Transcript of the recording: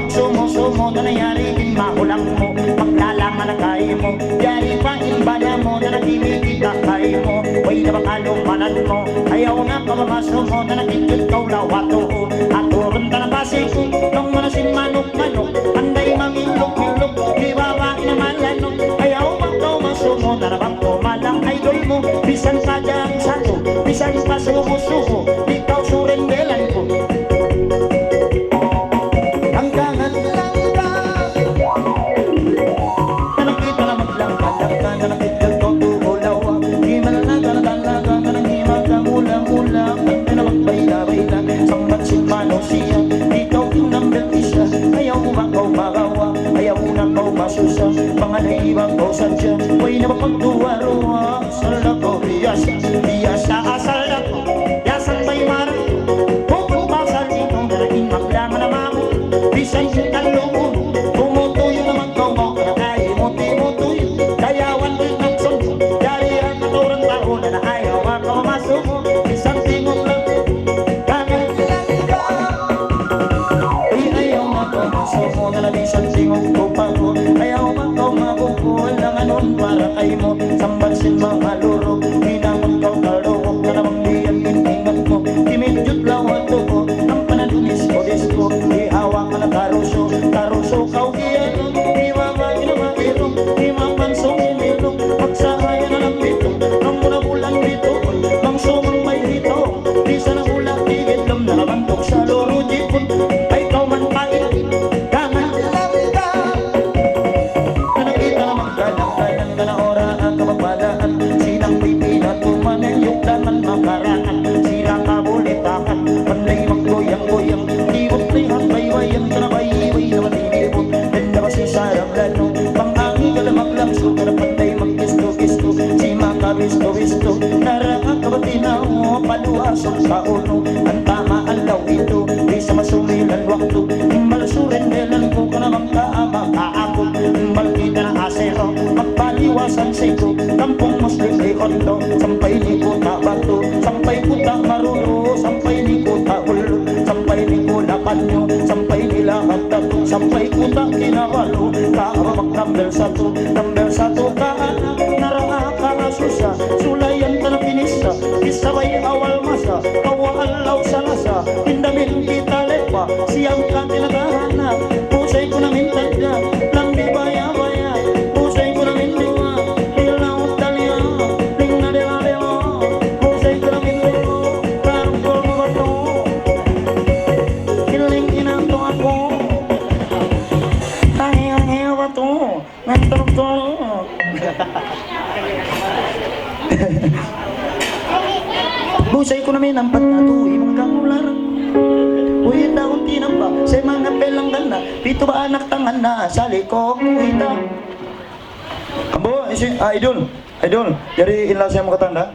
Sumo-sumo na nangyari din mahulang mo. Maglalangan na kaya mo. Yari pa imbala mo na nakikita kaya mo. Way na bakalumanan mo. Ayaw na pamamaso mo na nakikit kau lawato. Aturon ka na base ko. Nung manasin manok-manok. Anday mamilok-milok. Di babae na malanok. Ayaw bang kau masumo na nabang malang idol mo. Bisan pa dyan sato. Bisan pa sumo-sumo. Di kau surendelan ko. Manusia, ikaw yung number isa. Ayaw mo ba kau magawa? Ayaw mo na kau masusa. Pangalay ibang kau sadya. Huwag na mapagduwa-ruwa. Asal ako, biyasa. Biyasa, asal ako. Yasan ba'y marang? Kung pasal dito, nalaging maglaman na mamo. Bisan yung talong. Tumutuyo naman kau mo. Kaya muti-mutuyo. Kayawan mo'y nagsun. Dari ang naturang taon na ayaw ako masuko. Bisan tingog lang. Sumo na labisang tingog ko pa ko. Ayaw man kau magukul ng anon para kay mo. Sambansin mga luro. Hinamon kau kalurok na namang diyan iningat mo. Imidjut lawat ko. Ang panadunis ko disko. Ihawak ka na karuso. Karuso kau iyan. Iwawag na mairong. Imapansong imilong. Magsahaya na lang dito. Nang muna bulan dito. Mang sumang may dito. Di sana ulang igidlom na namantok sa loro jipon. Ay kau man pain. Sinang pipinat tumanayok daman makaraan. Sirang kabulitakan panlay maggoyang-goyang. Libot lihat baywayang tanabayway na matinibot. Ganda ba si sarang lano. Pang-angi kalamag-lamso. Kana panday mag-gisto-gisto. Si makabisto-bisto. Narakakabatinaw paluasok sa uno. Ang tama alaw ito. Di sa masumilan wakto. Malasurin delan ko ka namang kaama kaakot. Malkita na asero. Magpaliwasan sa'yo. Kampong Muslim ay ondo. Sampay ni ko ta bato. Sampay ko ta marulo. Sampay ni ko ta ulo. Sampay ni ko na panyo. Sampay nila at tato. Sampay ko ta kinawalo. Kaabang number 1. Number 1 ka anak. Naraa ka asusa. Sulayan ka na pinisa. Isabay awal masa. Kawaalaw sa lasa. Hindamin kita lepa. Siyang ka tinagahanap. Pusay ko na mintagda. Lang di baya-baya. Pusay ko na mindiwa. Hilaw talya. Ling na dela-dela. Pusay ko na mindiwa. Karong ko mo ba to? Hiling inato ako. Tahiya-hiya ba to? Nagtarog-tarog. Busay ko namin ang patnato. Imong kangular. Uy, daon tinamba. Sa mga pelang ganda. Pito ba anak tangan na. Sali ko. Uita. Ambo, idol. Idol. Dari inla siya makatanda.